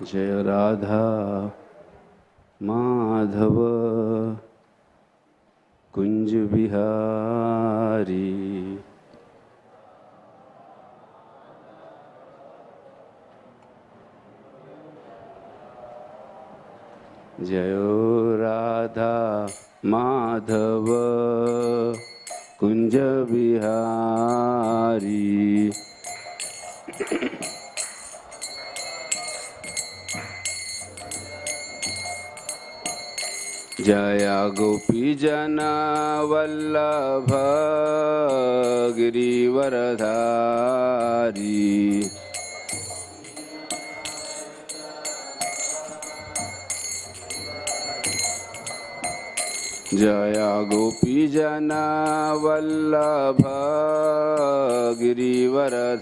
जय राधा माधव कुंज बिहारी। जय राधा माधव कुंज बिहारी। जय गोपी जना वल्लभ गिरिवरधारी। जय गोपी जना वल्लभ गिरिवरधारी।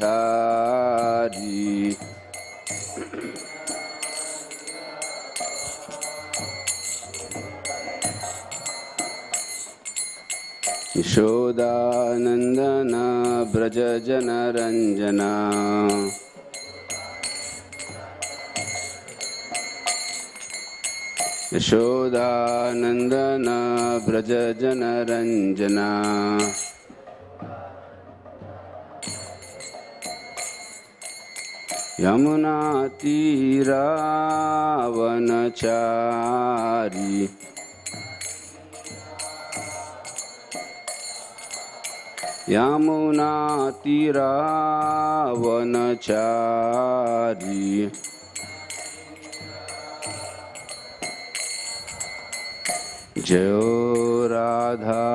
यशोदानंदन ब्रज जन रंजना। यशोदानंदन ब्रज जन रंजना। यमुना तीरावनचारी। यमुना तीरावनचारी। जय राधा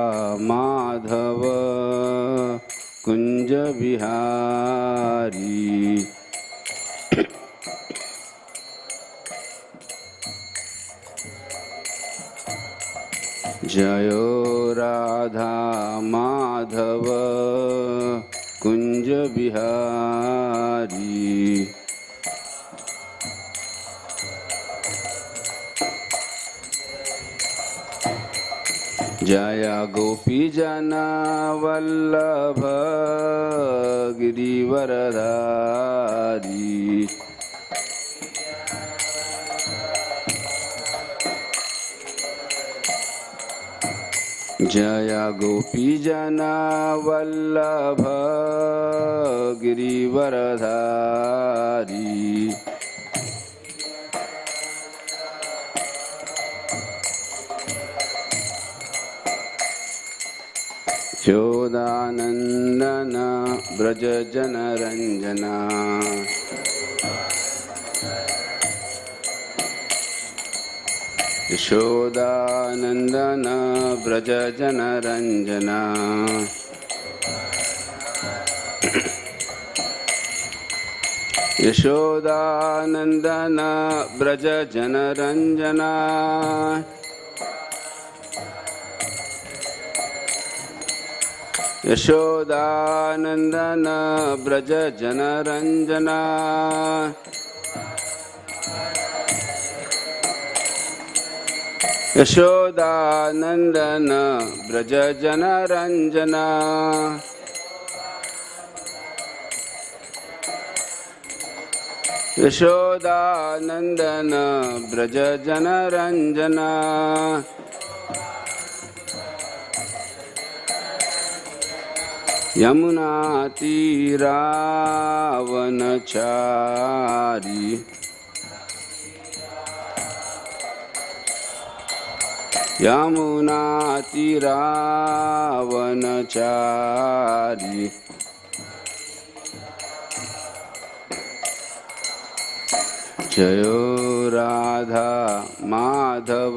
माधव कुंज बिहारी। जय राधा माधव कुंज बिहारी। जय गोपी जना वल्लभ गिरिवरधारी। जय गोपी जना वल्लभ गिरिवरधारी। यशोदानंदन ब्रज जन रंजना। यशोदानंदन ब्रज जन रंजना। यशोदानंदन ब्रज जन रंजना। यशोदानंदन ब्रज जन रंजना। यशोदानंदन ब्रज जन रंजना। यशोदानंदन ब्रज जन रंजना। यमुना तीरावनचारी। यमुना तीरावनचारी। जय राधा माधव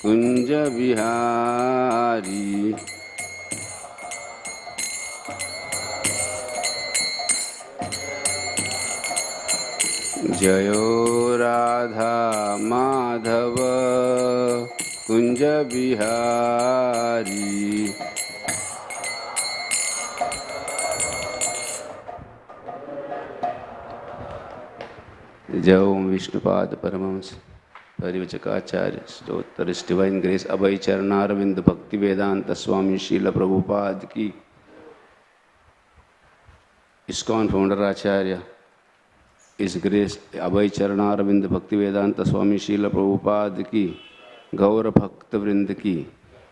कुंज बिहारी। जय राधा माधव कुंज बिहारी। जय ओम विष्णुपाद परमहंस परिवचकाचार्य स्तोत्र डिवाइन ग्रेस अभय चरणारविंद भक्ति वेदांत स्वामी शील प्रभुपाद की। इस्कॉन फाउंडर आचार्य इस ग्रेस अभय चरणारविंद भक्ति वेदांत स्वामी शील प्रभुपाद की, गौर भक्त वृंद की,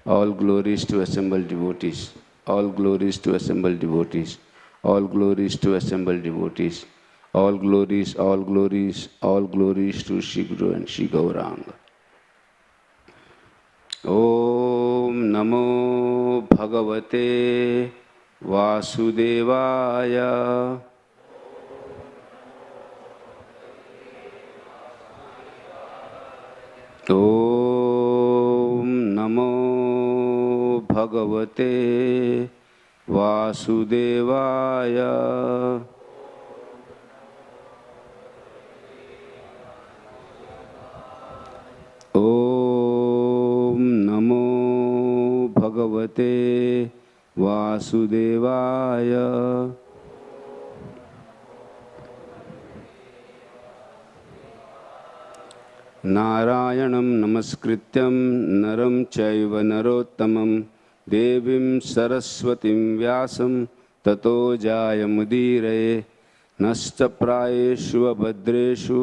all glories to assembled devotees, all glories to assembled devotees, all glories to assembled devotees, all glories, all glories, all glories to Shri Guru and Shri Gauranga. Om Namo Bhagavate Vasudevaya. Om Namo Bhagavate Vasudevaya. Om Namo Bhagavate Vasudevaya. नारायणं नमस्कृत्यं नरं चैव नरोत्तमं देवीं सरस्वतीं व्यासं ततो जायमुदीरये नष्टप्रायेषु अभद्रेषु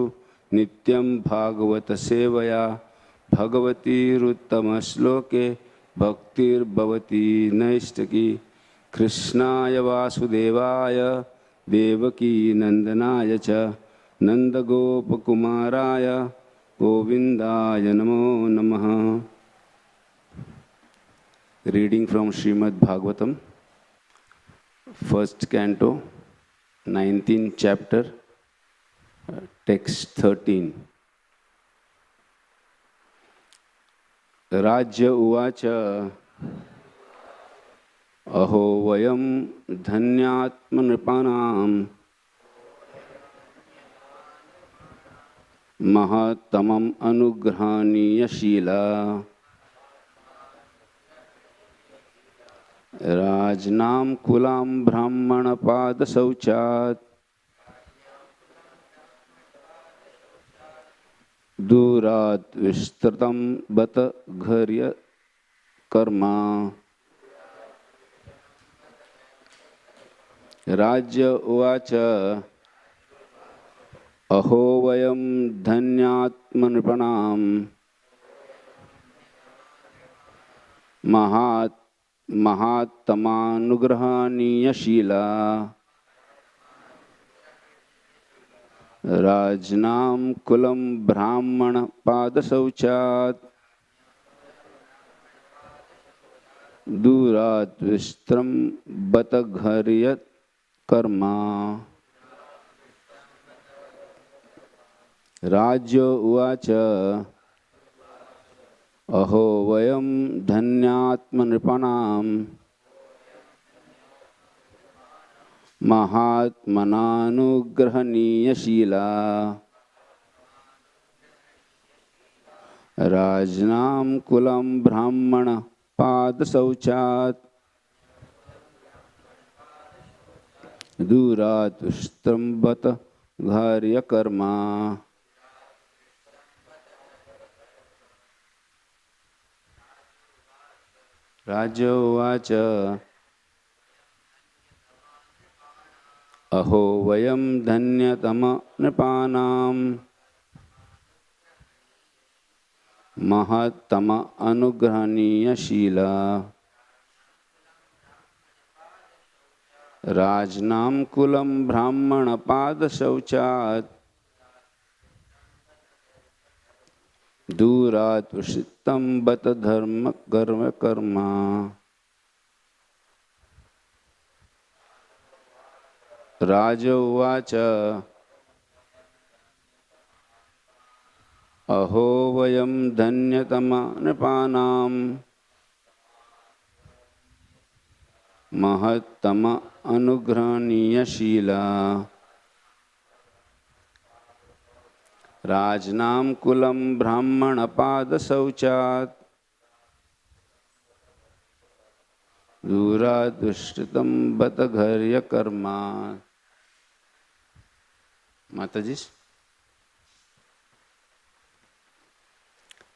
नित्यं भागवत सेवया भगवतीरुत्तमश्लोके भक्तिर्भवती नैष्ठिकी कृष्णाय वासुदेवाय देवकी नंदनाय च नंदगोपकुमाराय गोविंदाय नमो नमः. Reading from Srimad Bhagavatam, first canto, 19th chapter, text 13. राज्य उवाच अहो वयं धन्यात्मनृपाणां महत्तमम् अनुग्रहणीयशीला राजनाम कुलां ब्राह्मणपादशौचात् दूरात् विस्तृतं बत घर्य कर्मा. राज्य उवाच अहो वयं धन्यात्मनृपाणां महात्तमानुग्रहणीयशीला राजनाम कुलं ब्राह्मणपादशौचात् दूरात् विस्तृतं बत घर्य कर्मा. राज्य उवाच अहो वयं धन्यात्मनृपाणां महात्मनानुग्रहणीयशीला राजनाम कुलं ब्राह्मणपादशौचात् दूरात् विस्तृतं बत घर्य कर्मा. राज्य उवाच अहो वयं धन्यतमनृपाणां महत्तम अनुग्रहणीयशीला राजनाम कुलं ब्राह्मणपादशौचात् दूरात् विस्तृतं बत धर्म कर्म कर्मा. राज उवाच अहो वयं धन्यतमनृपाणां महत्तम अनुग्रहणीयशीला राजनाम कुलं ब्राह्मणपादशौचात् दूरात् विस्तृतं बत घर्य कर्मा. माताजी.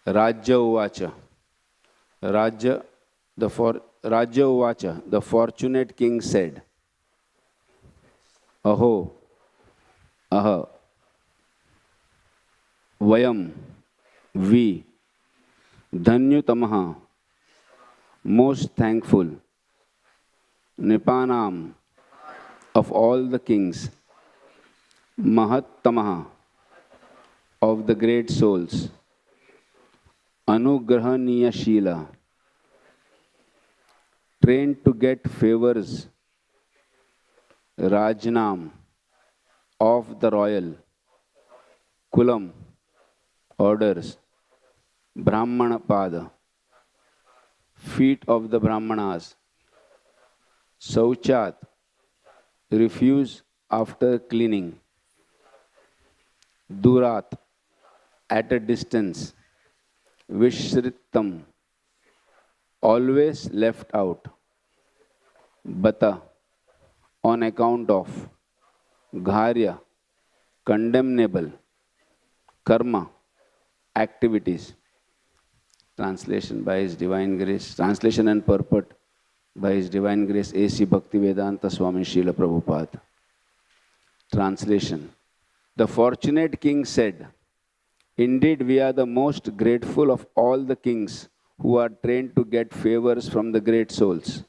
राज्य उवाच राज्य उवाच the fortunate king said, Aho, aha, Vayam, we, Dhanyutamaha, most thankful, Nipanam, of all the kings, Mahattamaha, of the great souls, Anugrahaniya Shila, trained to get favors, Rajnam, of the royal, Kulam, orders, Brahmana Pada, feet of the Brahmanas, Sauchat, refuse after cleaning, Durat, at a distance, Vishritam, always left out, Bata, on account of, Gharya, condemnable, Karma, activities. Translation by His Divine Grace, translation and purport by His Divine Grace A.C. Bhaktivedanta Swami Srila Prabhupada. Translation. The fortunate king said, indeed we are the most grateful of all the kings who are trained to get favors from the great souls.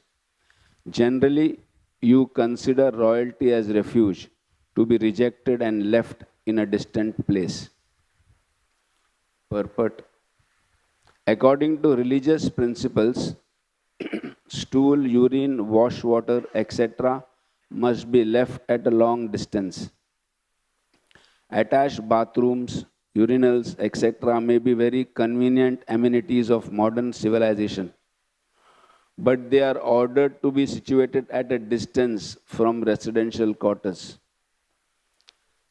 Generally, you consider royalty as refuge, to be rejected and left in a distant place. Purport. According to religious principles, stool, urine, wash water, etc. must be left at a long distance. Attached bathrooms, urinals, etc. may be very convenient amenities of modern civilization, but they are ordered to be situated at a distance from residential quarters.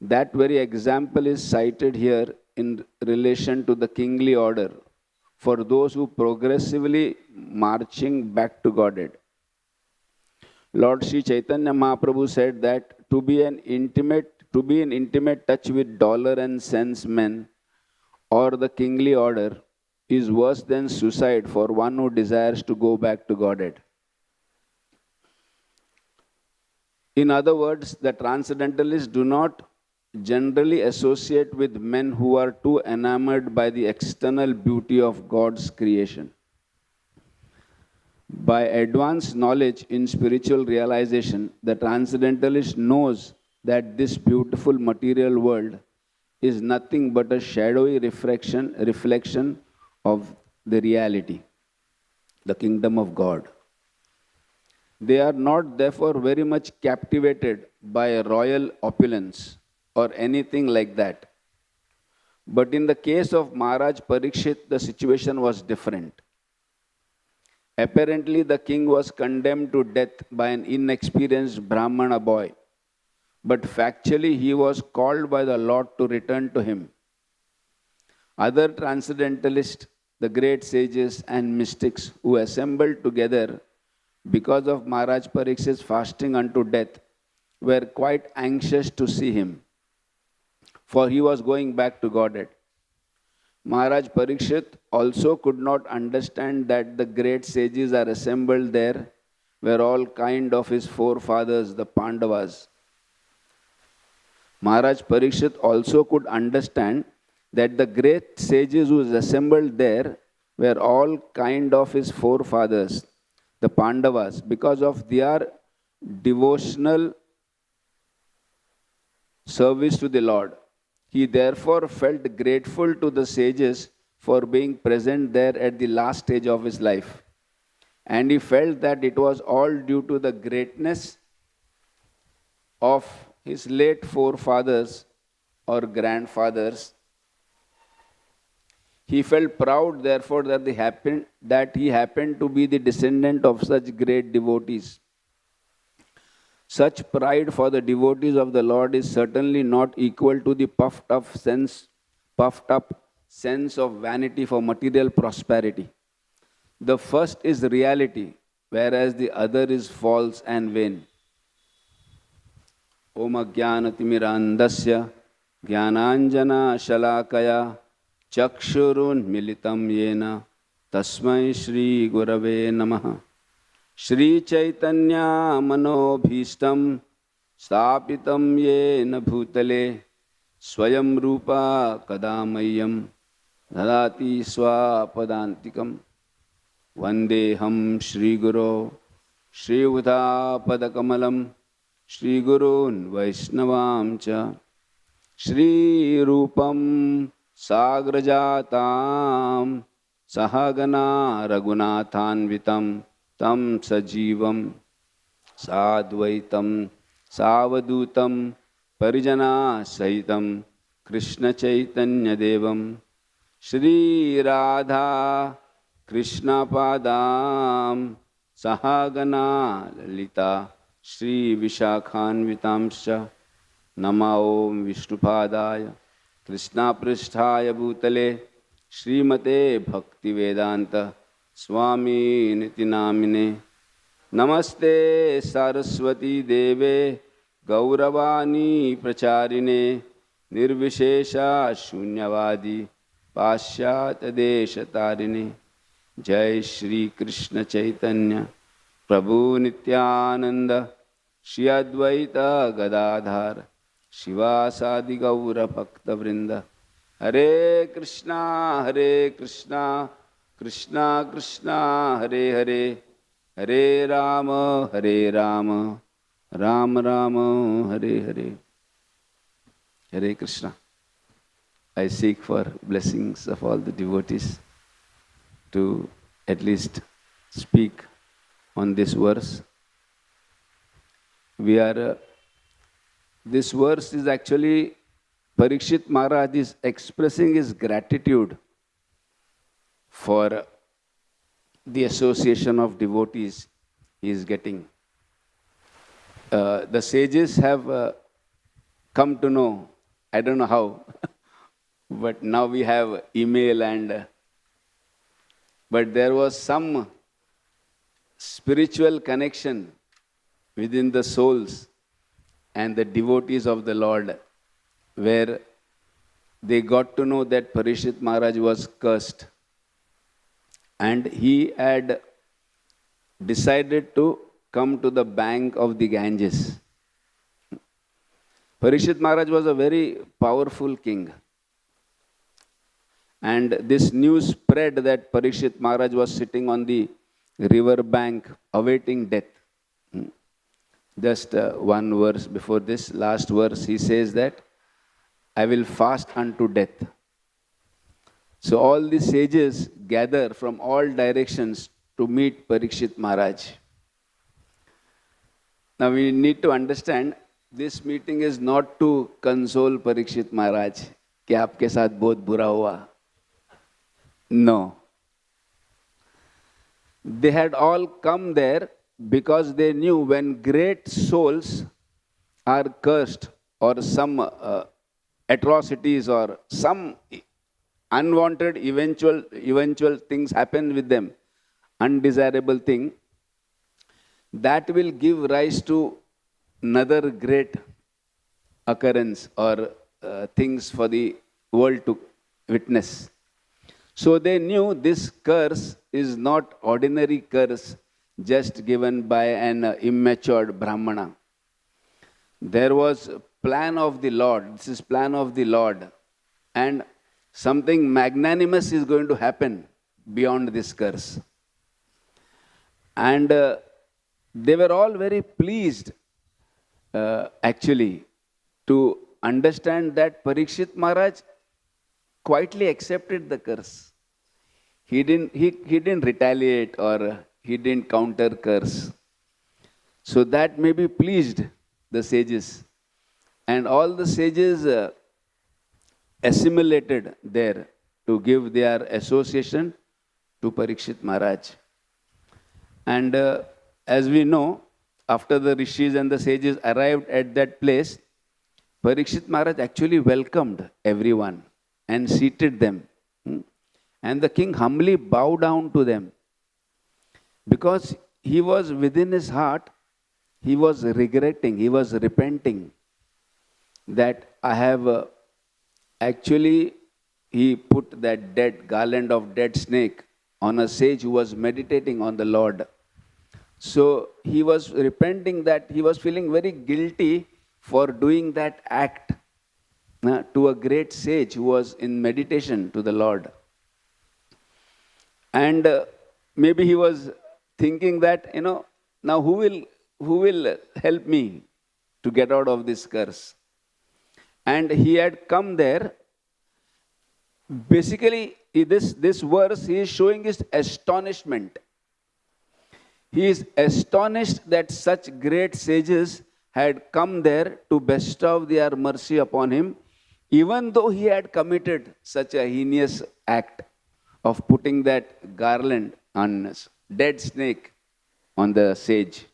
That very example is cited here in relation to the kingly order for those who progressively marching back to Godhead. Lord Sri Chaitanya Mahaprabhu said that to be in intimate touch with dollar and cents men or the kingly order is worse than suicide for one who desires to go back to Godhead. In other words, the transcendentalists do not generally associate with men who are too enamored by the external beauty of God's creation. By advanced knowledge in spiritual realization, the transcendentalist knows that this beautiful material world is nothing but a shadowy reflection of the reality, the kingdom of God. They are not therefore very much captivated by a royal opulence or anything like that. But in the case of Maharaj Parikshit, the situation was different. Apparently, the king was condemned to death by an inexperienced Brahmana boy, but factually he was called by the Lord to return to him. Other transcendentalists, the great sages and mystics who assembled together because of Maharaj Parikshit's fasting unto death, were quite anxious to see him, for he was going back to Godhead. Maharaj Parikshit also could not understand that the great sages are assembled there, were all kind of his forefathers, the Pandavas. Maharaj Parikshit also could understand that the great sages who was assembled there were all kind of his forefathers, the Pandavas, because of their devotional service to the Lord. He therefore felt grateful to the sages for being present there at the last stage of his life. And he felt that it was all due to the greatness of his late forefathers or grandfathers. He felt proud, therefore, that he happened to be the descendant of such great devotees. Such pride for the devotees of the Lord is certainly not equal to the puffed up sense of vanity for material prosperity. The first is reality, whereas the other is false and vain. Om Ajnanaatimirandasya Jnananjana Shalakaya Chakshurun Militam Yena Tasmai Shri Gurave Namaha. Shri Chaitanya Manobhishtam Stapitam Yena Bhutale Swayam Rupa Kadamayam Dadati Swapadantikam Vandeham Shri Guru Shri Uta Padakamalam Shri Gurun Vaishnavam Cha Shri Rupam Sagrajatam Sahagana Raghunathanvitam Tam Sajivam Sadvaitam Savadutam Parijana Sahitam Krishna Chaitanya Devam Shri Radha Krishna Padam Sahagana Lalita Shri Vishakhanvitamscha Nama Om Vishnupadaya Krishna Pristhaya Bhutale Srimate Bhakti Vedanta Swami Niti Namine Namaste Saraswati Deve Gauravani Pracharine Nirvishesha Shunyavadi Pashyat Deshatarine Jai Shri Krishna Chaitanya Prabhu Nityananda Shri Advaita Gadadhar Shivasadi Gaura Bhakta Vrinda Hare Krishna Krishna Krishna Hare Hare Hare Rama Rama Rama Hare Hare. Hare Krishna. I seek for blessings of all the devotees to at least speak on this verse. This verse is actually Parikshit Maharaj is expressing his gratitude for the association of devotees he is getting. The sages have come to know, I don't know how, but now we have email but there was some spiritual connection within the souls and the devotees of the Lord, where they got to know that Parikshit Maharaj was cursed and he had decided to come to the bank of the Ganges. Parikshit Maharaj was a very powerful king. And this news spread that Parikshit Maharaj was sitting on the river bank awaiting death. Just one verse before this, last verse, he says that, I will fast unto death. So all the sages gather from all directions to meet Parikshit Maharaj. Now we need to understand, this meeting is not to console Parikshit Maharaj, कि आपके साथ बहुत बुरा हुआ. No. They had all come there because they knew when great souls are cursed or some atrocities or some unwanted eventual things happen with them, undesirable thing, that will give rise to another great occurrence or things for the world to witness. So they knew this curse is not ordinary curse just given by an immature Brahmana. There was a plan of the Lord. This is plan of the Lord. And something magnanimous is going to happen beyond this curse. And they were all very pleased actually to understand that Parikshit Maharaj quietly accepted the curse. He didn't retaliate or he didn't counter curse. So that maybe pleased the sages. And all the sages assimilated there to give their association to Parikshit Maharaj. And as we know, after the rishis and the sages arrived at that place, Parikshit Maharaj actually welcomed everyone and seated them. And the king humbly bowed down to them. Because he was within his heart, he was regretting, he was repenting that I have actually, he put that dead garland of dead snake on a sage who was meditating on the Lord. So he was repenting that he was feeling very guilty for doing that act to a great sage who was in meditation to the Lord. And maybe he was thinking that, now who will help me to get out of this curse? And he had come there. Basically, this verse, he is showing his astonishment. He is astonished that such great sages had come there to bestow their mercy upon him, even though he had committed such a heinous act of putting that garland on a dead snake on the sage.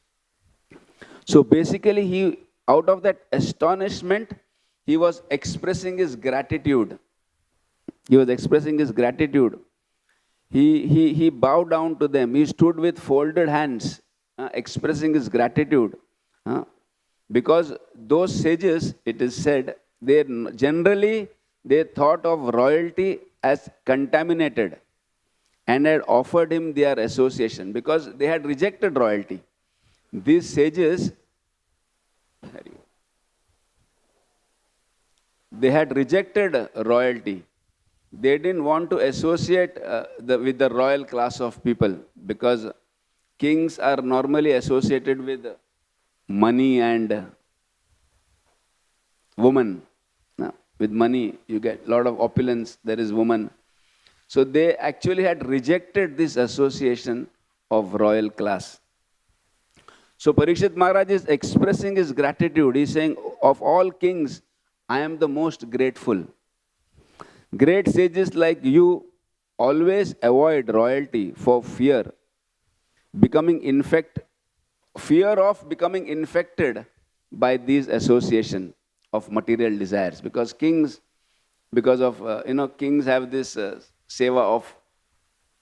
So basically, he, out of that astonishment, he was expressing his gratitude. He was expressing his gratitude. He bowed down to them. He stood with folded hands, expressing his gratitude. Because those sages, it is said, they thought of royalty as contaminated and had offered him their association because they had rejected royalty. These sages, they had rejected royalty. They didn't want to associate with the royal class of people because kings are normally associated with money and woman. With money, you get a lot of opulence, there is woman. So they actually had rejected this association of royal class. So Parikshit Maharaj is expressing his gratitude. He is saying, of all kings, I am the most grateful. Great sages like you always avoid royalty for fear of becoming infected by these association of material desires. Because kings, kings have this seva of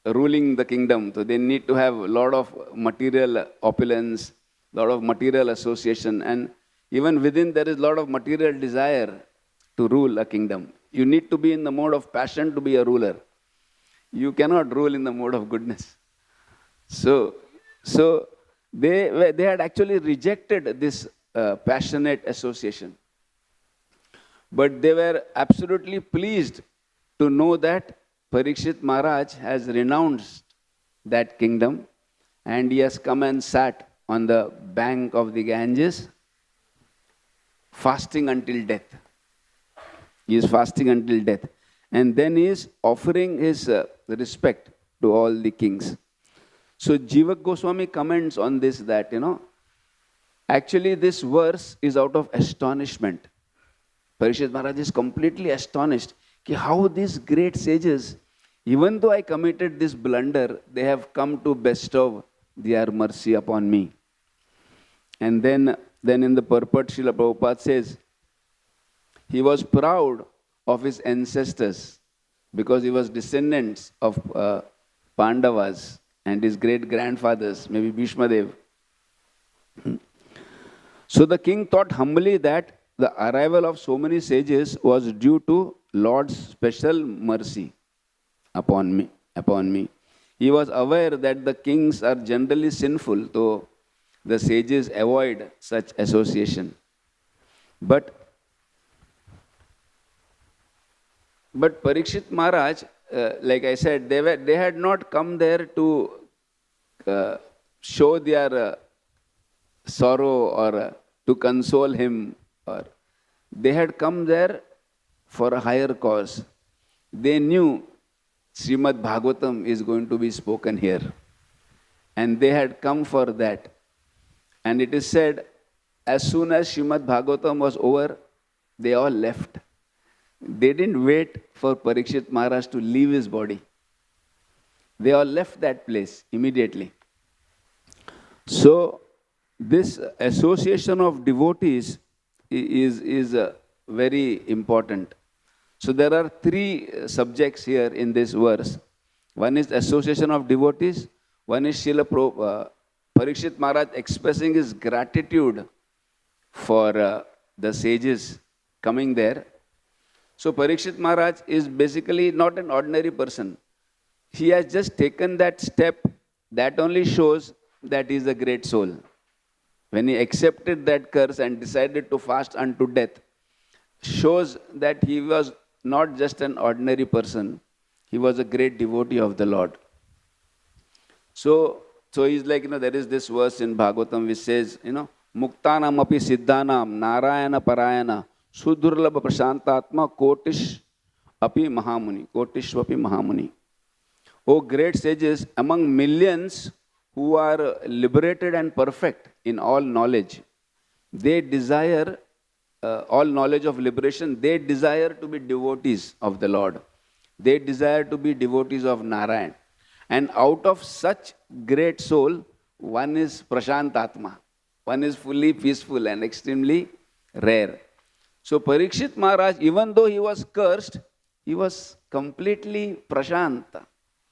ruling the kingdom. So they need to have a lot of material opulence, a lot of material association, and even within there is a lot of material desire to rule a kingdom. You need to be in the mode of passion to be a ruler. You cannot rule in the mode of goodness. So they had actually rejected this passionate association. But they were absolutely pleased to know that Parikshit Maharaj has renounced that kingdom and he has come and sat on the bank of the Ganges, fasting until death. He is fasting until death. And then he is offering his respect to all the kings. So Jiva Goswami comments on this that, actually this verse is out of astonishment. Parikshit Maharaj is completely astonished how these great sages, even though I committed this blunder, they have come to bestow their mercy upon me. And then in the purport, Srila Prabhupada says, he was proud of his ancestors because he was descendants of Pandavas and his great-grandfathers, maybe Bhishma Dev. So the king thought humbly that the arrival of so many sages was due to Lord's special mercy upon me. He was aware that the kings are generally sinful, though the sages avoid such association. But Parikshit Maharaj, like I said, they had not come there to show their sorrow or to console him. Or they had come there for a higher cause. They knew Srimad Bhagavatam is going to be spoken here. And they had come for that. And it is said, as soon as Srimad Bhagavatam was over, they all left. They didn't wait for Parikshit Maharaj to leave his body. They all left that place immediately. So, this association of devotees is very important. So, there are three subjects here in this verse. One is association of devotees. One is Parikshit Maharaj expressing his gratitude for the sages coming there. So Parikshit Maharaj is basically not an ordinary person. He has just taken that step. That only shows that he is a great soul. When he accepted that curse and decided to fast unto death, shows that he was not just an ordinary person, he was a great devotee of the Lord. So he's like, there is this verse in Bhagavatam which says, Muktanam api siddhanam narayana parayana sudurlabha prashantatma kotish api mahamuni. Kotishvapi mahamuni. O great sages, among millions who are liberated and perfect in all knowledge, they desire all knowledge of liberation, they desire to be devotees of the Lord. They desire to be devotees of Narayan. And out of such great soul, one is Prashantatma. One is fully peaceful and extremely rare. So Parikshit Maharaj, even though he was cursed, he was completely Prashanta.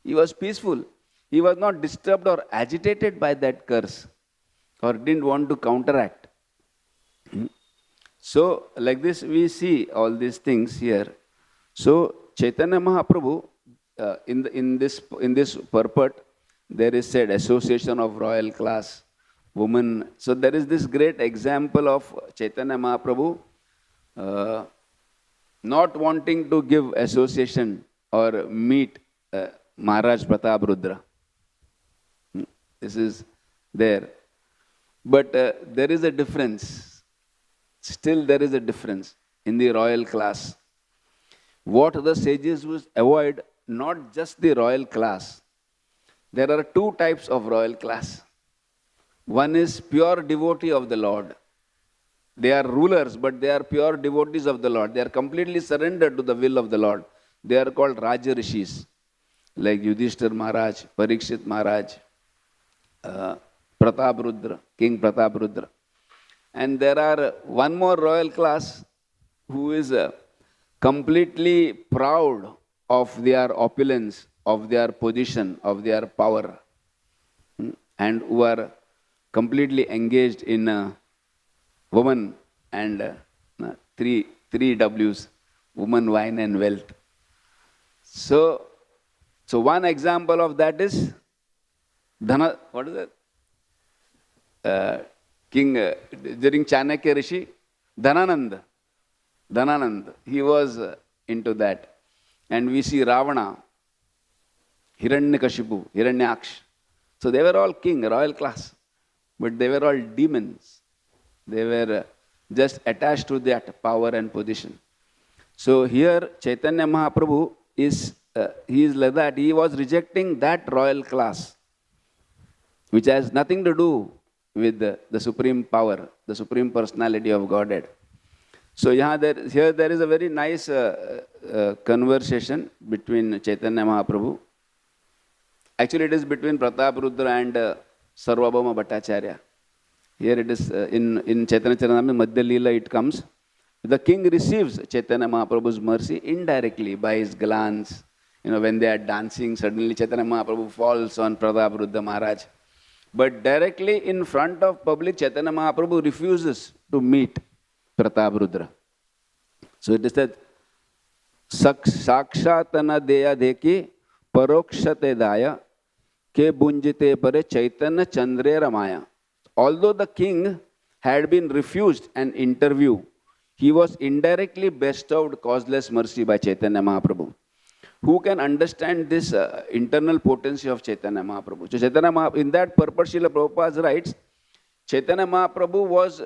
He was peaceful. He was not disturbed or agitated by that curse or didn't want to counteract. So, like this, we see all these things here. So, Chaitanya Mahaprabhu, in this purport, there is said association of royal class, woman. So, there is this great example of Chaitanya Mahaprabhu not wanting to give association or meet Maharaj Pratap Rudra. This is there. But there is a difference. Still there is a difference in the royal class. What the sages would avoid, not just the royal class. There are two types of royal class. One is pure devotee of the Lord. They are rulers, but they are pure devotees of the Lord. They are completely surrendered to the will of the Lord. They are called Raja Rishis, like Yudhishthir Maharaj, Parikshit Maharaj, Pratap Rudra, King Pratap Rudra. And there are one more royal class who is completely proud of their opulence, of their position, of their power, and who are completely engaged in woman and three W's, woman, wine and wealth. So one example of that is Dhana, what is that? King, during Chanakya Rishi, Dhananand, he was into that. And we see Ravana, Hiranyakashipu, Hiranyaksh. So they were all king, royal class, but they were all demons. They were just attached to that power and position. So here Chaitanya Mahaprabhu is, he is like that. He was rejecting that royal class, which has nothing to do with the supreme power, the supreme personality of Godhead. So here there is a very nice conversation between Chaitanya Mahaprabhu. Actually, it is between Pratap Rudra and Sarvabhauma Bhattacharya. Here it is in Chaitanya Charitamrita, Madhya Leela it comes. The king receives Chaitanya Mahaprabhu's mercy indirectly by his glance. When they are dancing, suddenly Chaitanya Mahaprabhu falls on Pratap Rudra Maharaj. But directly in front of public, Chaitanya Mahaprabhu refuses to meet Pratap Rudra. So it is that Sakshatana Deya Deki Parokshate Daya Ke Bunjite Pare Chaitanya Chandre Ramaya. Although the king had been refused an interview, he was indirectly bestowed causeless mercy by Chaitanya Mahaprabhu. Who can understand this internal potency of Chaitanya Mahaprabhu? So Chaitanya Mahaprabhu, in that purport, Srila Prabhupada writes, Chaitanya Mahaprabhu was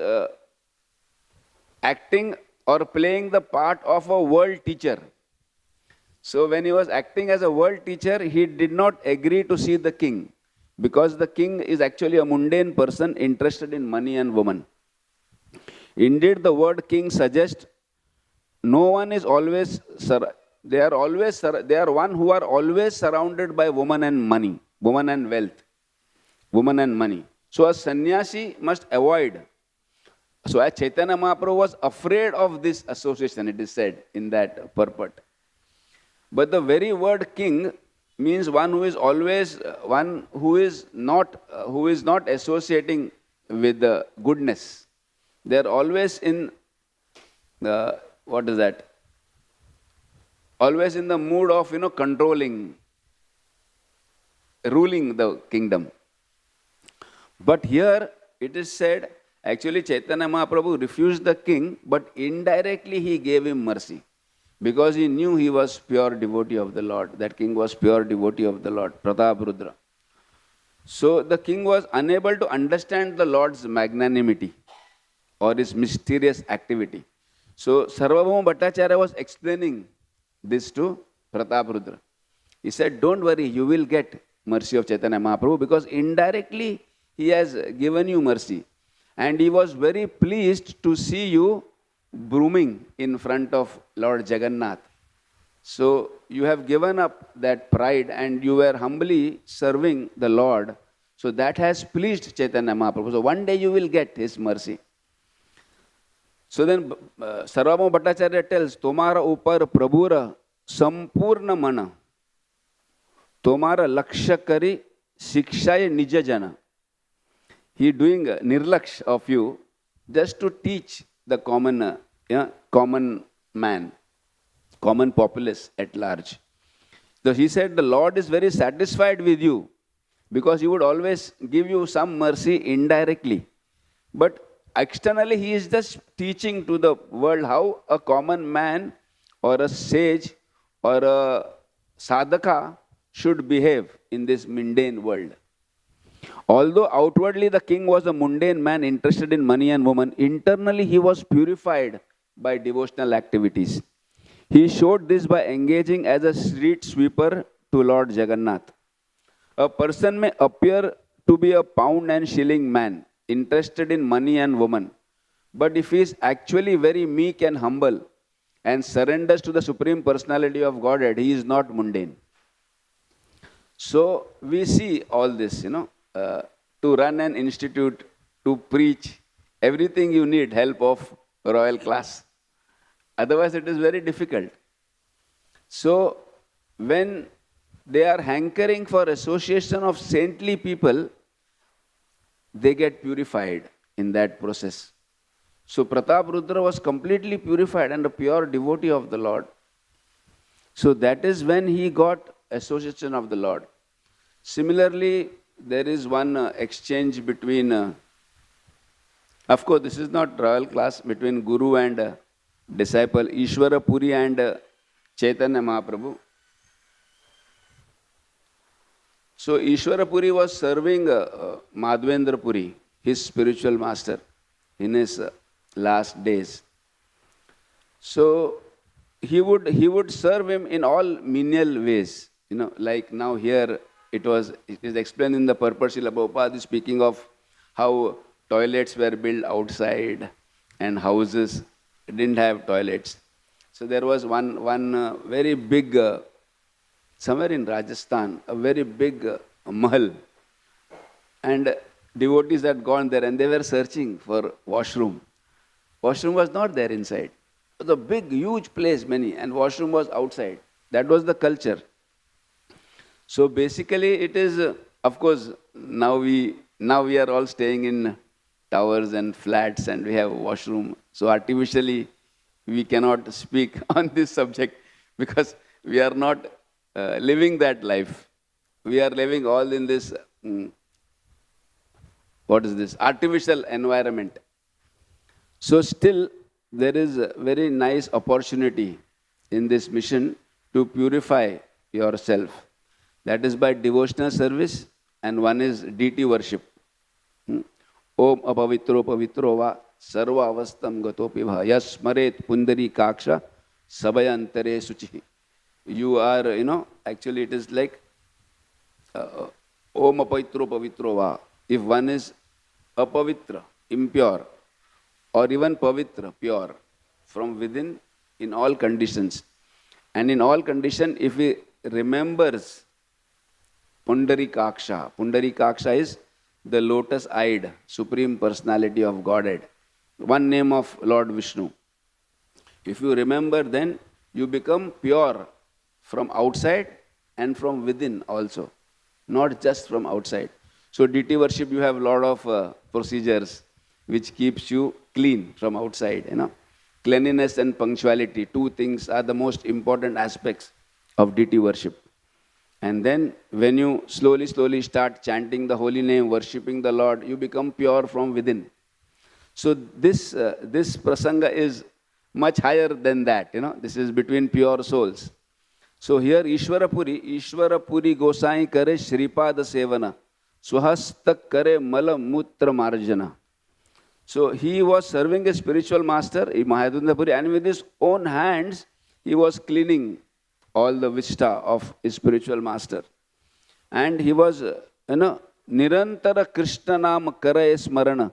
acting or playing the part of a world teacher. So when he was acting as a world teacher, he did not agree to see the king, because the king is actually a mundane person interested in money and woman. Indeed, the word king suggests no one is always... They are one who are always surrounded by woman and money, woman and wealth, woman and money. So a sannyasi must avoid. So as Chaitanya Mahaprabhu was afraid of this association, it is said in that purport. But the very word king means one who is always, who is not associating with the goodness. They are always in the, what is that? Always in the mood of, controlling, ruling the kingdom. But here it is said Actually, Chaitanya Mahaprabhu refused the king, but indirectly he gave him mercy. Because he knew he was pure devotee of the Lord. That king was pure devotee of the Lord, Prataprudra. So the king was unable to understand the Lord's magnanimity or his mysterious activity. So Sarvabhauma Bhattacharya was explaining this to Prataprudra. He said, don't worry, you will get mercy of Chaitanya Mahaprabhu because indirectly he has given you mercy. And he was very pleased to see you brooming in front of Lord Jagannath. So you have given up that pride and you were humbly serving the Lord. So that has pleased Chaitanya Mahaprabhu. So one day you will get his mercy. So then Sarvabhauma Bhattacharya tells, Tomara upar prabhura sampurna mana. Tomara laksha kari shikshaye nija jana. He doing nirlaksh of you just to teach the common man, common populace at large. So he said, the Lord is very satisfied with you because he would always give you some mercy indirectly. But externally, he is just teaching to the world how a common man or a sage or a sadhaka should behave in this mundane world. Although outwardly the king was a mundane man interested in money and woman, internally he was purified by devotional activities. He showed this by engaging as a street sweeper to Lord Jagannath. A person may appear to be a pound and shilling man, interested in money and woman, but if he is actually very meek and humble and surrenders to the Supreme Personality of Godhead, he is not mundane. So we see all this, to run an institute, to preach, everything you need help of royal class. Otherwise it is very difficult. So when they are hankering for association of saintly people, they get purified in that process. So Prataprudra was completely purified and a pure devotee of the Lord. So that is when he got association of the Lord. Similarly, there is one exchange between, of course this is not royal class, between Guru and disciple, Ishwara Puri and Chaitanya Mahaprabhu. So Ishwara Puri was serving Madhvendra Puri, his spiritual master, in his last days. So he would serve him in all menial ways. Like now here it is explained in the Purport Srila Prabhupada speaking of how toilets were built outside and houses didn't have toilets. So there was one very big, somewhere in Rajasthan, a very big mahal. And devotees had gone there and they were searching for washroom. Washroom was not there inside. It was a big, huge place, many, and washroom was outside. That was the culture. So basically it is, of course, now we are all staying in towers and flats and we have washroom. So artificially we cannot speak on this subject because we are not living that life. We are living all in this, artificial environment. So still there is a very nice opportunity in this mission to purify yourself. That is by devotional service, and one is deity worship. Om apavitro pavitro va sarva avastam gatopi bha yasmaret pundari kaksha sabayantare suchi. You are, actually it is like Om apavitro pavitro va. If one is apavitra, impure, or even pavitra, pure, from within in all conditions. And in all conditions, if he remembers Pundarikaksha. Pundarikaksha is the lotus-eyed Supreme Personality of Godhead. One name of Lord Vishnu. If you remember, then you become pure from outside and from within also. Not just from outside. So deity worship, you have a lot of procedures which keeps you clean from outside. Cleanliness and punctuality, two things are the most important aspects of deity worship. And then when you slowly start chanting the holy name, worshipping the Lord, you become pure from within. So this prasanga is much higher than that, This is between pure souls. So here Ishwarapuri Gosai kare Shripada Sevana, Swahastak kare Mala Mutra Marjana. So he was serving a spiritual master, Mahadundapuri, and with his own hands, he was cleaning all the vista of his spiritual master. And he was, Nirantara Krishna Nama Karaye Smarana,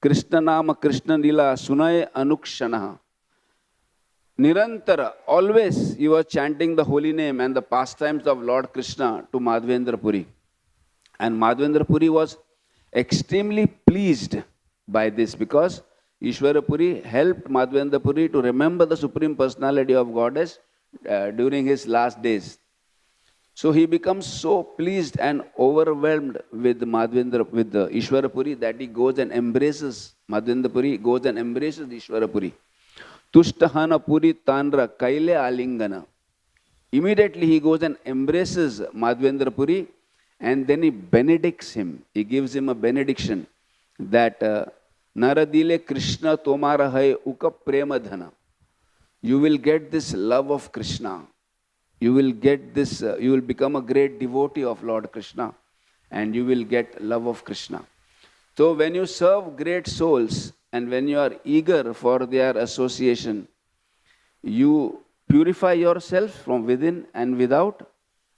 Krishna Nama Krishna Nila Sunaye Anukshana. Nirantara, always he was chanting the holy name and the pastimes of Lord Krishna to Madhvendra Puri. And Madhvendra Puri was extremely pleased by this because Ishwara Puri helped Madhvendra Puri to remember the Supreme Personality of Goddess during his last days. So he becomes so pleased and overwhelmed with the Ishwara Puri that he goes and embraces Madhvendra Puri, goes and embraces Ishwara Puri. Tushtahana Puri Tanra Kaile Alingana. Immediately he goes and embraces Madhvendra Puri and then he benedicts him. He gives him a benediction that Naradile Krishna Tomara Hai Uka Prema Dhana. You will get this love of Krishna. You will get this, you will become a great devotee of Lord Krishna and you will get love of Krishna. So when you serve great souls and when you are eager for their association, you purify yourself from within and without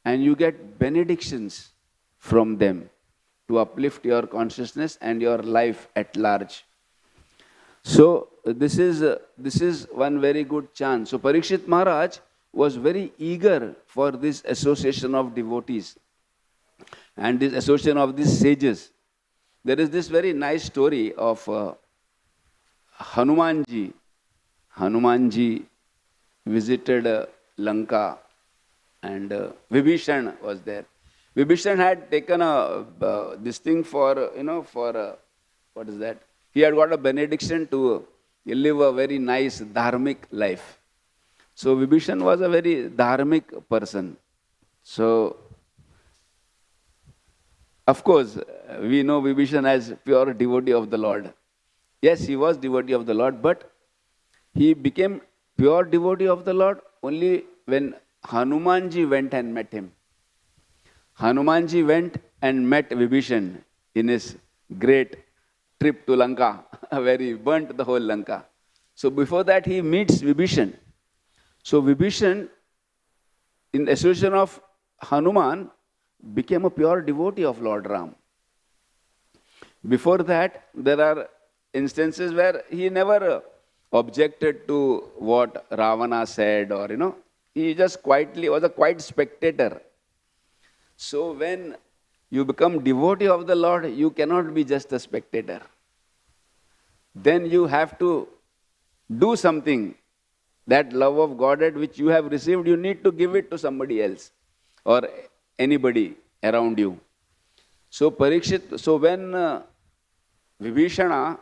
and you get benedictions from them to uplift your consciousness and your life at large. So this is one very good chance. So Parikshit Maharaj was very eager for this association of devotees and this association of these sages. There is this very nice story of Hanumanji. Hanumanji visited Lanka and Vibhishan was there. Vibhishan had taken this thing for, what is that? He had got a benediction to live a very nice dharmic life. So Vibhishan was a very dharmic person. So, of course, we know Vibhishan as pure devotee of the Lord. Yes, he was devotee of the Lord, but he became pure devotee of the Lord only when Hanumanji went and met him. Hanumanji went and met Vibhishan in his great trip to Lanka, where he burnt the whole Lanka. So before that, he meets Vibhishan. So Vibhishan, in the association of Hanuman, became a pure devotee of Lord Ram. Before that, there are instances where he never objected to what Ravana said or, he just quietly was a quiet spectator. So when you become devotee of the Lord, you cannot be just a spectator. Then you have to do something. That love of Godhead which you have received, you need to give it to somebody else or anybody around you. So Parikshit, so when Vibhishana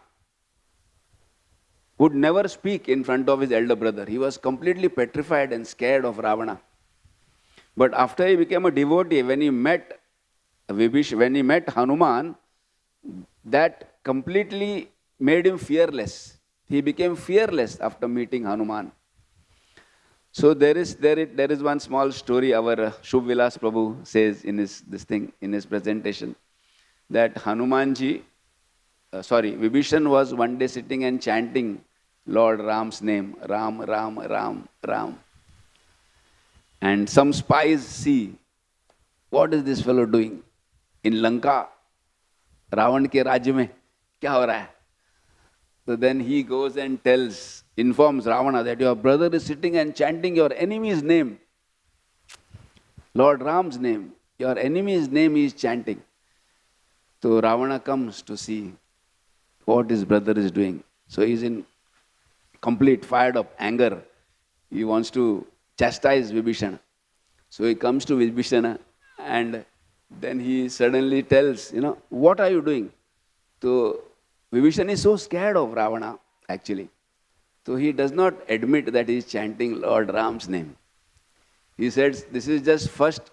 would never speak in front of his elder brother, he was completely petrified and scared of Ravana. But after he became a devotee, when he met Hanuman, that completely made him fearless. He became fearless after meeting Hanuman. So there is one small story our Shubh Vilas Prabhu says in his presentation, that Vibhishan was one day sitting and chanting Lord Ram's name, Ram, Ram, Ram, Ram. And some spies see, what is this fellow doing? In Lanka, Ravan ke Rajya mein, kya ho raha hai? So then he goes and informs Ravana that your brother is sitting and chanting your enemy's name. Lord Ram's name. Your enemy's name he is chanting. So Ravana comes to see what his brother is doing. So he is in complete fired up anger. He wants to chastise Vibhishana. So he comes to Vibhishana and then he suddenly tells, what are you doing? So Vibhishana is so scared of Ravana, actually. So he does not admit that he is chanting Lord Ram's name. He says, this is just first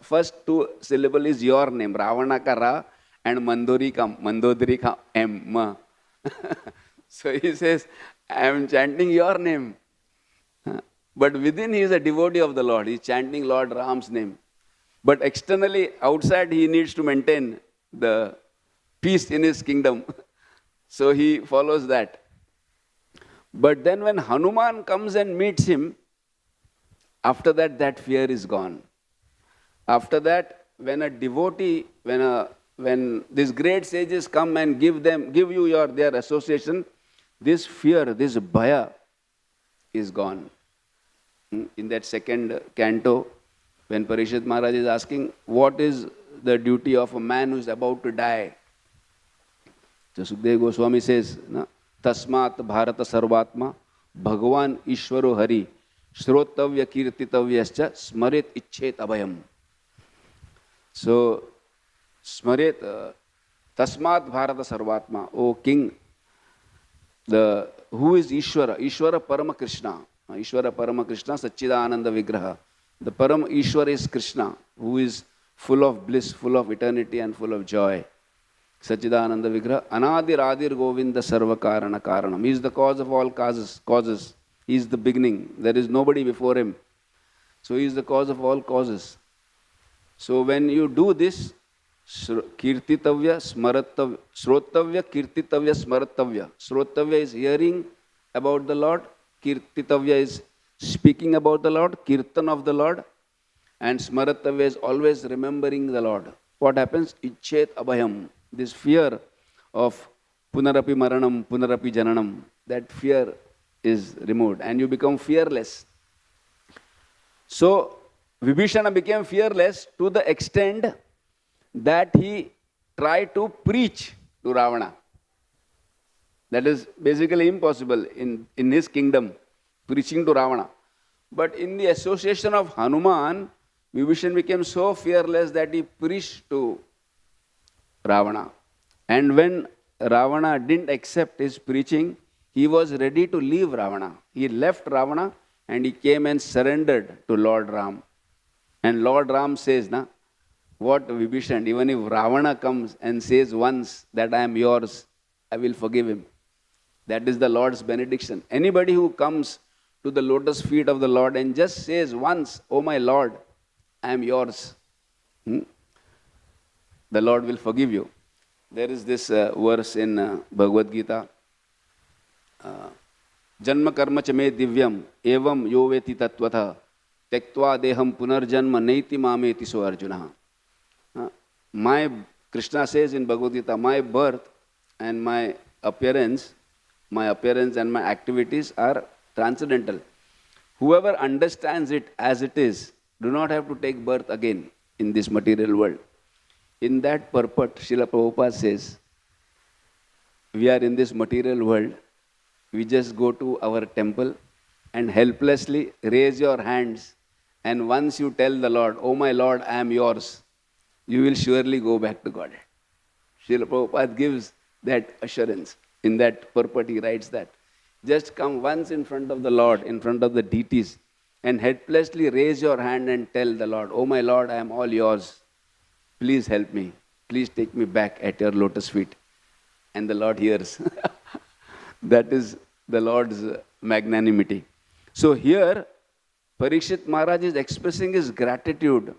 two syllable is your name, Ravana ka Ra and Mandodari ka M. So he says, I am chanting your name. But within he is a devotee of the Lord. He is chanting Lord Ram's name. But externally, outside, he needs to maintain the peace in his kingdom. So he follows that. But then when Hanuman comes and meets him, after that, that fear is gone. After that, when a devotee, when these great sages come and give you their association, this fear, this bhaya is gone. In that second canto, when Parishit Maharaj is asking, what is the duty of a man who is about to die? So Sukdev Goswami says, Tasmat Bharata Sarvatma Bhagavan Ishvaro Hari Shrotavya Kirtitavyascha Smaret Ichet Abhayam. So, Smaret Tasmat Bharata Sarvatma, O King, who is Ishvara? Ishvara Parama Krishna. Ishvara Parama Krishna, Satchidananda Vigraha. The Param Ishvara is Krishna, who is full of bliss, full of eternity and full of joy. Satchidananda Vigraha. Anadir Adir Govinda Sarva Karana Karanam. He is the cause of all causes. He is the beginning. There is nobody before him. So he is the cause of all causes. So when you do this, Kirtitavya, Smaratavya, Shrotavya, Kirtitavya, Smaratavya. Shrotavya is hearing about the Lord. Kirtitavya is speaking about the Lord, Kirtan of the Lord. And Smaratavya is always remembering the Lord. What happens? Ichet Abhayam. This fear of Punarapi Maranam, Punarapi Jananam, that fear is removed and you become fearless. So, Vibhishana became fearless to the extent that he tried to preach to Ravana. That is basically impossible in his kingdom, preaching to Ravana. But in the association of Hanuman, Vibhishan became so fearless that he preached to Ravana. And when Ravana didn't accept his preaching, he was ready to leave Ravana. He left Ravana and he came and surrendered to Lord Ram. And Lord Ram says, what Vibhishan, even if Ravana comes and says once that I am yours, I will forgive him. That is the Lord's benediction. Anybody who comes to the lotus feet of the Lord and just says once, oh my Lord, I am yours, the Lord will forgive you. There is this verse in Bhagavad Gita, Janma karma cha me divyam evam yoveti tatvatha tektva deham punarjanma neiti mameti so Arjuna. My, Krishna says in Bhagavad Gita, my birth and my appearance and my activities are transcendental. Whoever understands it as it is, do not have to take birth again in this material world. In that purport, Srila Prabhupada says, we are in this material world, we just go to our temple and helplessly raise your hands, and once you tell the Lord, oh my Lord, I am yours, you will surely go back to Godhead. Srila Prabhupada gives that assurance. In that purport he writes that. Just come once in front of the Lord, in front of the deities, and helplessly raise your hand and tell the Lord, oh my Lord, I am all yours. Please help me. Please take me back at your lotus feet. And the Lord hears. That is the Lord's magnanimity. So here, Parikshit Maharaj is expressing his gratitude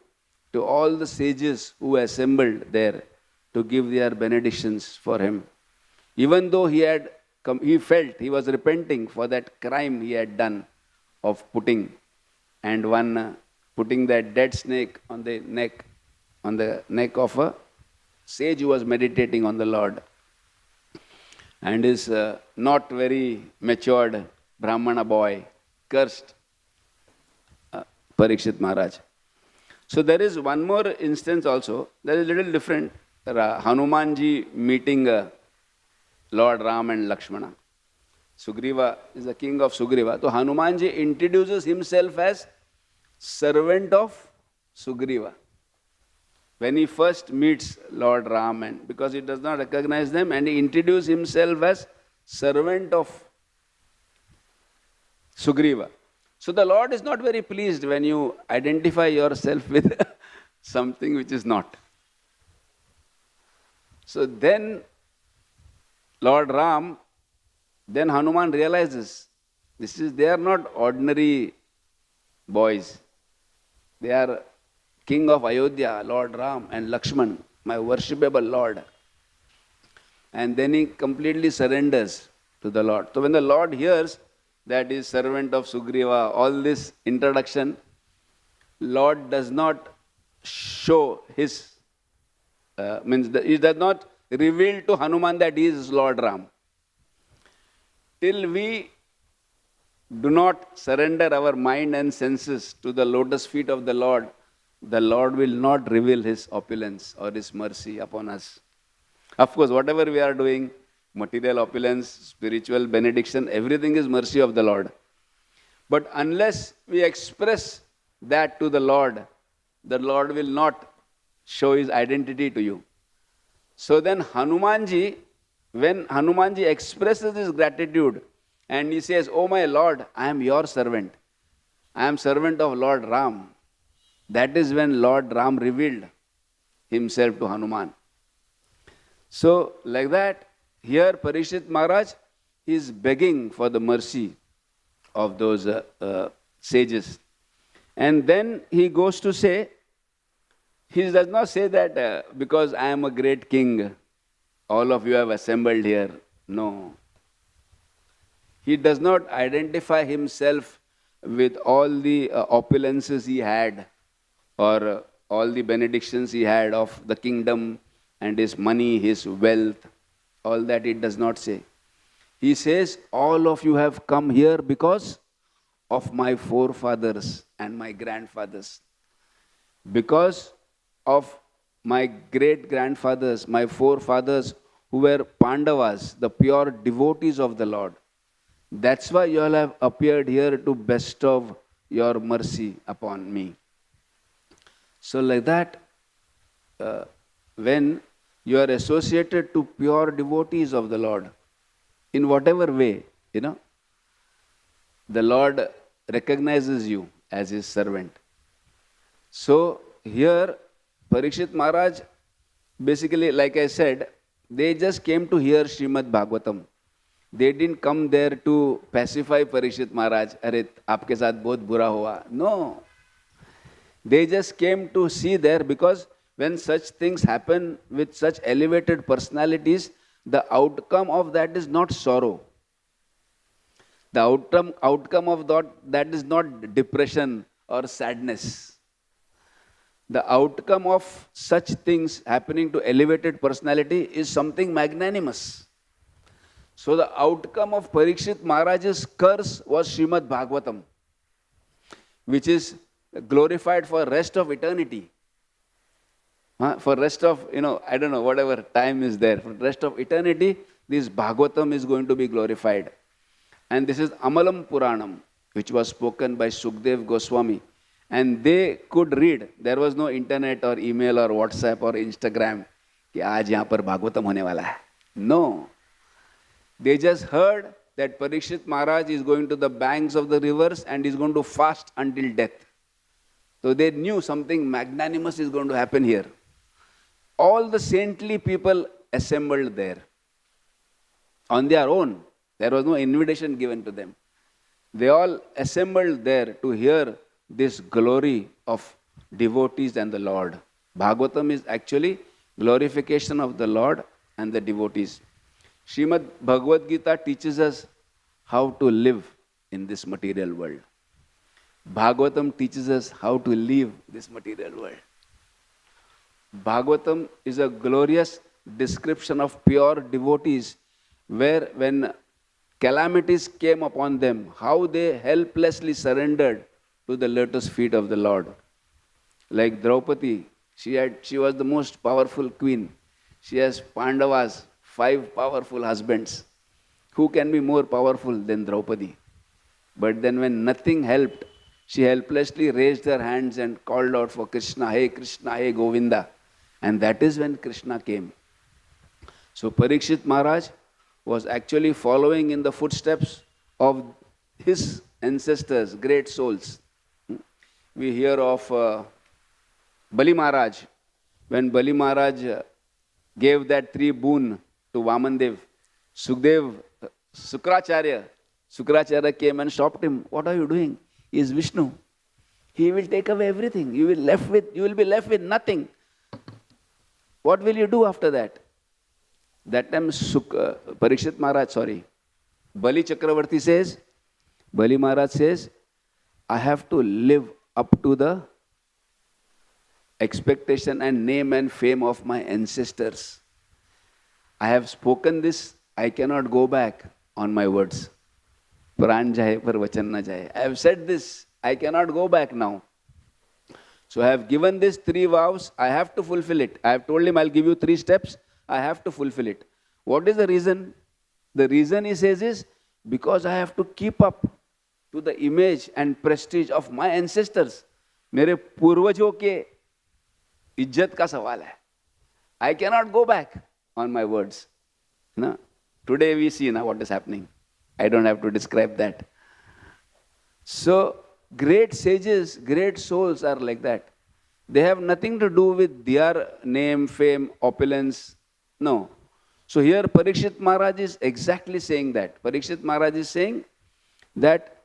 to all the sages who assembled there to give their benedictions for him. Even though he felt he was repenting for that crime he had done of putting that dead snake on the neck of a sage who was meditating on the Lord. And his not very matured Brahmana boy cursed Parikshit Maharaj. So there is one more instance also, that is a little different. Hanumanji meeting Lord Ram and Lakshmana. Sugriva is the king of Sugriva. So Hanumanji introduces himself as servant of Sugriva. When he first meets Lord Ram, and because he does not recognize them, and he introduces himself as servant of Sugriva. So the Lord is not very pleased when you identify yourself with something which is not. So then Lord Ram Then Hanuman realizes, they are not ordinary boys. They are King of Ayodhya, Lord Ram and Lakshman, my worshipable Lord. And then he completely surrenders to the Lord. So when the Lord hears that he is servant of Sugriva, all this introduction, Lord does not show his, he does not reveal to Hanuman that he is Lord Ram. Till we do not surrender our mind and senses to the lotus feet of the Lord will not reveal his opulence or his mercy upon us. Of course, whatever we are doing, material opulence, spiritual benediction, everything is mercy of the Lord. But unless we express that to the Lord will not show his identity to you. So then Hanumanji, when Hanumanji expresses his gratitude and he says, "Oh my Lord, I am your servant. I am servant of Lord Ram." That is when Lord Ram revealed himself to Hanuman. So like that, here Parikshit Maharaj is begging for the mercy of those sages. And then he goes to say, he does not say that because I am a great king, all of you have assembled here. No. He does not identify himself with all the opulences he had or all the benedictions he had of the kingdom and his money, his wealth, all that he does not say. He says, all of you have come here because of my forefathers and my grandfathers. Because of my great-grandfathers, my forefathers who were Pandavas, the pure devotees of the Lord. That's why you all have appeared here to bestow your mercy upon me. So like that, when you are associated to pure devotees of the Lord, in whatever way, the Lord recognizes you as his servant. So here, Parikshit Maharaj, basically, like I said, they just came to hear Srimad Bhagavatam. They didn't come there to pacify Parikshit Maharaj. Arey, aapke saath bahut bura hua. No. They just came to see there because when such things happen with such elevated personalities, the outcome of that is not sorrow. The outcome of that is not depression or sadness. The outcome of such things happening to elevated personality is something magnanimous. So the outcome of Parikshit Maharaj's curse was Srimad Bhagavatam, which is glorified for rest of eternity. For rest of, I don't know, whatever time is there, for rest of eternity, this Bhagavatam is going to be glorified. And this is Amalam Puranam, which was spoken by Sukdev Goswami. And they could read. There was no internet or email or WhatsApp or Instagram. Ki aaj yahan par Bhagavatam hone wala hai. No. They just heard that Parikshit Maharaj is going to the banks of the rivers and is going to fast until death. So they knew something magnanimous is going to happen here. All the saintly people assembled there on their own. There was no invitation given to them. They all assembled there to hear this glory of devotees and the Lord. Bhagavatam is actually glorification of the Lord and the devotees. Srimad Bhagavad Gita teaches us how to live in this material world. Bhagavatam teaches us how to live this material world. Bhagavatam is a glorious description of pure devotees where when calamities came upon them, how they helplessly surrendered to the lotus feet of the Lord. Like Draupadi, she was the most powerful queen. She has Pandavas, 5 powerful husbands. Who can be more powerful than Draupadi? But then when nothing helped, she helplessly raised her hands and called out for Krishna, hey Govinda. And that is when Krishna came. So Parikshit Maharaj was actually following in the footsteps of his ancestors, great souls. We hear of Bali Maharaj. When Bali Maharaj gave that 3 boon to Vamandev, Sukdev Sukracharya came and stopped him. What are you doing? He is Vishnu. He will take away everything. You will be left with nothing. What will you do after that? That time Parikshit Maharaj, Bali Chakravarti says, Bali Maharaj says, I have to live up to the expectation and name and fame of my ancestors. I have spoken this, I cannot go back on my words. Pran jaye par vachan na jaye. I have said this, I cannot go back now. So I have given these 3 vows, I have to fulfill it. I have told him I'll give you 3 steps, I have to fulfill it. What is the reason? The reason he says is, because I have to keep up to the image and prestige of my ancestors. मेरे पूर्वजों के इज्जत का सवाल है. I cannot go back on my words. No? Today we see what is happening. I don't have to describe that. So, great sages, great souls are like that. They have nothing to do with their name, fame, opulence. No. So here Parikshit Maharaj is exactly saying that. Parikshit Maharaj is saying that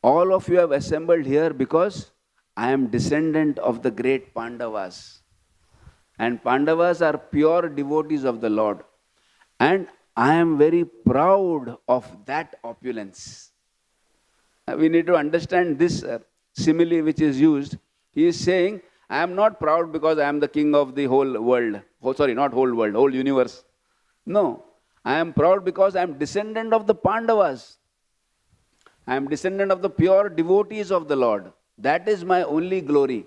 all of you have assembled here because I am descendant of the great Pandavas. And Pandavas are pure devotees of the Lord. And I am very proud of that opulence. We need to understand this simile which is used. He is saying, I am not proud because I am the king of the whole world. Oh, sorry, not whole world, whole universe. No, I am proud because I am descendant of the Pandavas. I am descendant of the pure devotees of the Lord. That is my only glory.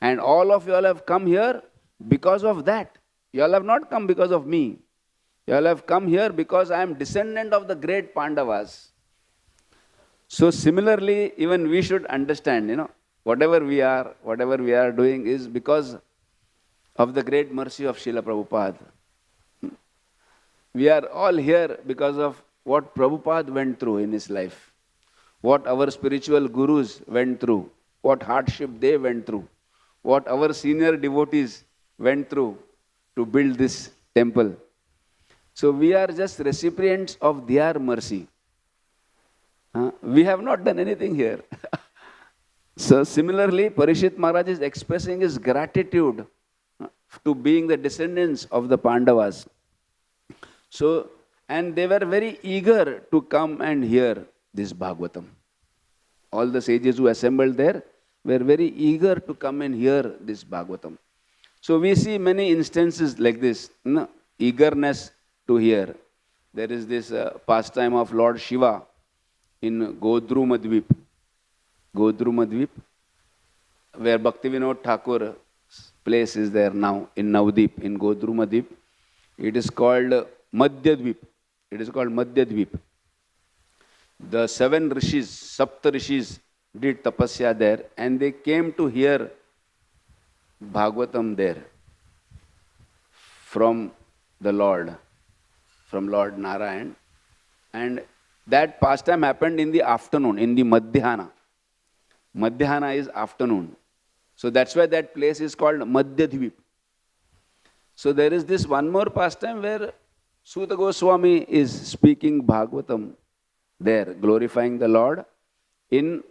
And all of you all have come here because of that. You all have not come because of me. You all have come here because I am descendant of the great Pandavas. So similarly, even we should understand, whatever we are doing is because of the great mercy of Srila Prabhupada. We are all here because of what Prabhupada went through in his life, what our spiritual gurus went through, what hardship they went through, what our senior devotees went through to build this temple. So we are just recipients of their mercy. We have not done anything here. So similarly, Parikshit Maharaj is expressing his gratitude to being the descendants of the Pandavas. So, and they were very eager to come and hear this Bhagavatam. All the sages who assembled there were very eager to come and hear this Bhagavatam. So we see many instances like this, eagerness to hear. There is this pastime of Lord Shiva in Godrumadvip, where Bhaktivinoda Thakur's place is there now in Navdeep, in Godrumadvip. It is called Madhyadvip. The 7 rishis, Sapta rishis did tapasya there and they came to hear Bhagavatam there from the Lord, from Lord Narayan. And that pastime happened in the afternoon, in the Madhyana. Madhyana is afternoon. So that's why that place is called Madhyadvip. So there is this one more pastime where Suta Goswami is speaking Bhagavatam there, glorifying the Lord in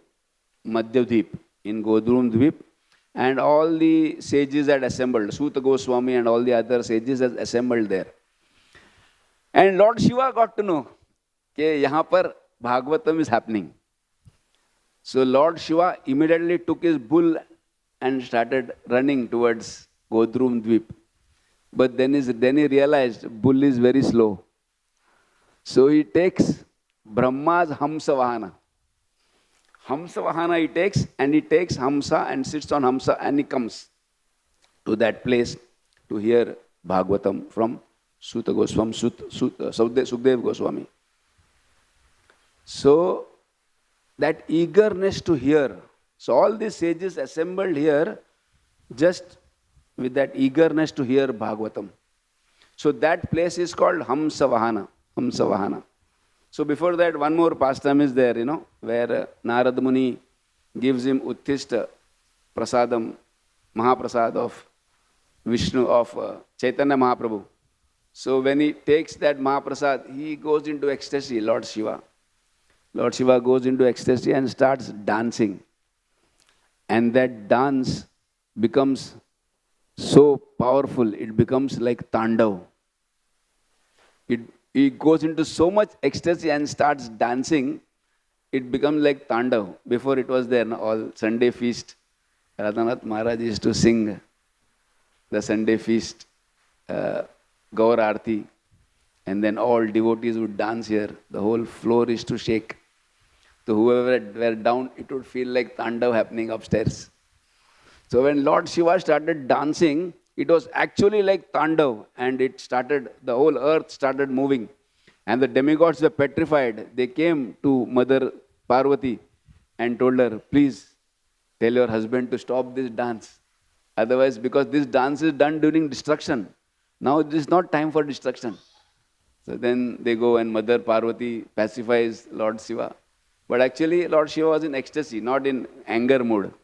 Madhyadvip, in Godrumdvip, and all the sages had assembled. Suta Goswami and all the other sages had assembled there. And Lord Shiva got to know that yahan par Bhagavatam is happening. So Lord Shiva immediately took his bull and started running towards Godrumdvip. But then he realized bull is very slow. So he takes Brahma's Hamsa Vahana he takes, and he takes Hamsa and sits on Hamsa and he comes to that place to hear Bhagavatam from Suta Goswami, Sukdev Goswami. So that eagerness to hear. So all these sages assembled here just with that eagerness to hear Bhagavatam. So that place is called Hamsa Vahana. So before that, one more pastime is there, where Narad Muni gives him Uttishta Prasadam, Mahaprasad of Vishnu, of Chaitanya Mahaprabhu. So when he takes that Mahaprasad, he goes into ecstasy, Lord Shiva. Lord Shiva goes into ecstasy and starts dancing. And that dance becomes so powerful, it becomes like Tandav. He goes into so much ecstasy and starts dancing, it becomes like Tandav. Before it was there, all Sunday feast. Radhanath Maharaj used to sing the Sunday feast, Gaur Aarti, and then all devotees would dance here. The whole floor is to shake. So whoever were down, it would feel like Tandav happening upstairs. So when Lord Shiva started dancing, it was actually like Tandav, and it started, the whole earth started moving. And the demigods were petrified. They came to Mother Parvati and told her, please tell your husband to stop this dance. Otherwise, because this dance is done during destruction. Now it is not time for destruction. So then they go and Mother Parvati pacifies Lord Shiva. But actually Lord Shiva was in ecstasy, not in anger mood.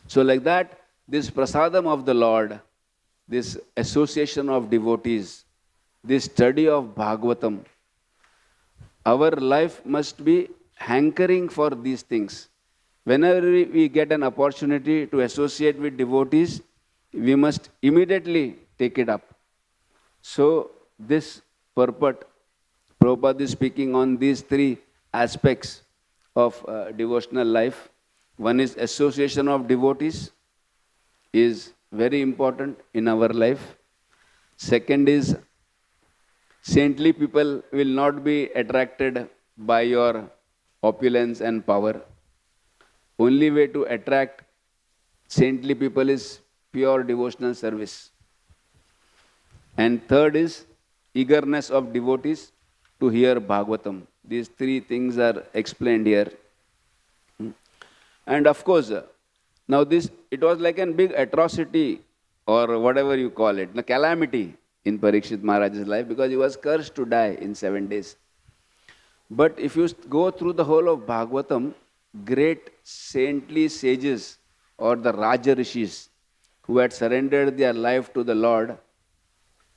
So like that, this prasadam of the Lord, this association of devotees, this study of Bhagavatam, our life must be hankering for these things. Whenever we get an opportunity to associate with devotees, we must immediately take it up. So this purport, Prabhupada is speaking on these three aspects of devotional life. One is association of devotees is very important in our life. Second is saintly people will not be attracted by your opulence and power. Only way to attract saintly people is pure devotional service. And third is eagerness of devotees to hear Bhagavatam. These three things are explained here. And of course, now this, it was like a big atrocity or whatever you call it, a calamity in Parikshit Maharaj's life because he was cursed to die in 7 days. But if you go through the whole of Bhagavatam, great saintly sages or the Raja Rishis who had surrendered their life to the Lord,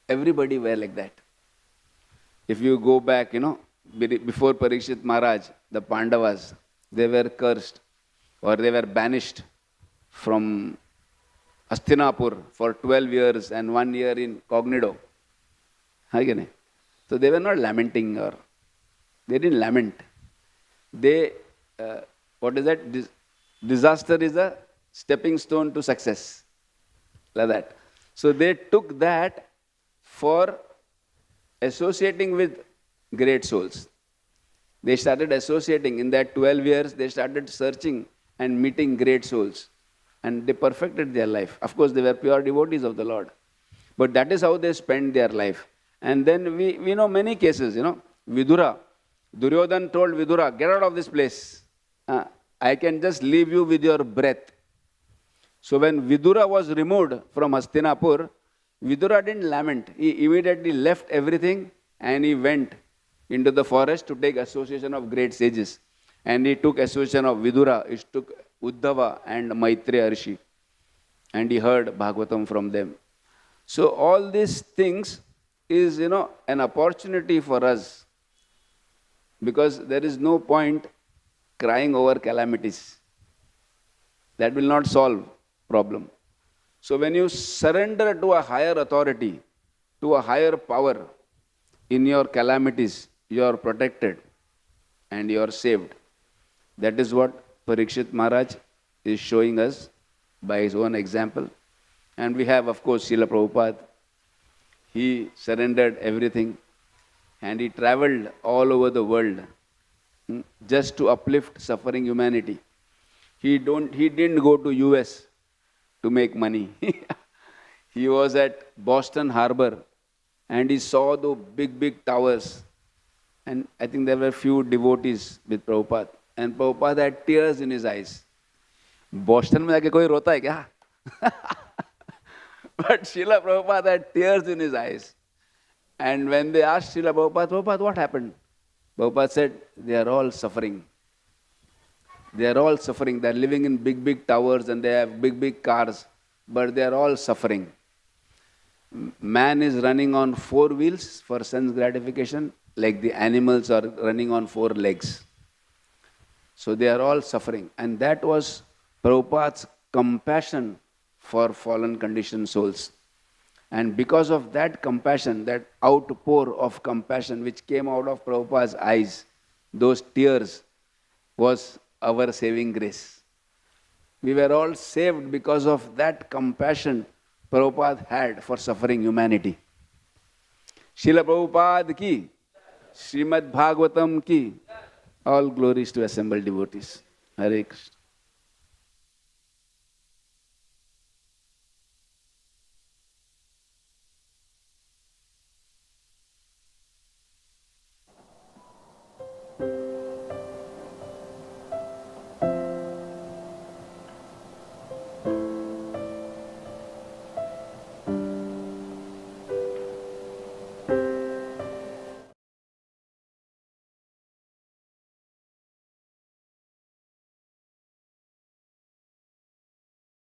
everybody were like that. If you go back, before Parikshit Maharaj, the Pandavas, they were cursed or they were banished from Hastinapur for 12 years and 1 year in Cognito. So they were not lamenting or they didn't lament. They, what is that? Disaster is a stepping stone to success. Like that. So they took that for associating with great souls. They started associating. In that 12 years, they started searching and meeting great souls. And they perfected their life. Of course, they were pure devotees of the Lord. But that is how they spent their life. And then we know many cases, Vidura. Duryodhan told Vidura, get out of this place. I can just leave you with your breath. So when Vidura was removed from Hastinapur, Vidura didn't lament. He immediately left everything and he went into the forest to take association of great sages. And he took association of Vidura, he took Uddhava and Maitreya Rishi. And he heard Bhagavatam from them. So all these things is, an opportunity for us. Because there is no point crying over calamities. That will not solve problem. So when you surrender to a higher authority, to a higher power, in your calamities, you are protected and you are saved. That is what Parikshit Maharaj is showing us by his own example. And we have, of course, Srila Prabhupada. He surrendered everything and he traveled all over the world just to uplift suffering humanity. He didn't go to US to make money. He was at Boston Harbor and he saw the big towers. And I think there were few devotees with Prabhupada. And Prabhupada had tears in his eyes. Boston में जाके कोई रोता है क्या? But Srila Prabhupada had tears in his eyes. And when they asked Srila Prabhupada, what happened? Prabhupada said, they are all suffering. They are all suffering. They are living in big towers and they have big cars. But they are all suffering. Man is running on 4 wheels for sense gratification, like the animals are running on 4 legs. So they are all suffering. And that was Prabhupada's compassion for fallen conditioned souls. And because of that compassion, that outpour of compassion which came out of Prabhupada's eyes, those tears was our saving grace. We were all saved because of that compassion Prabhupada had for suffering humanity. Srila Prabhupada ki, Srimad Bhagavatam ki, all glories to assembled devotees. Hare Krishna.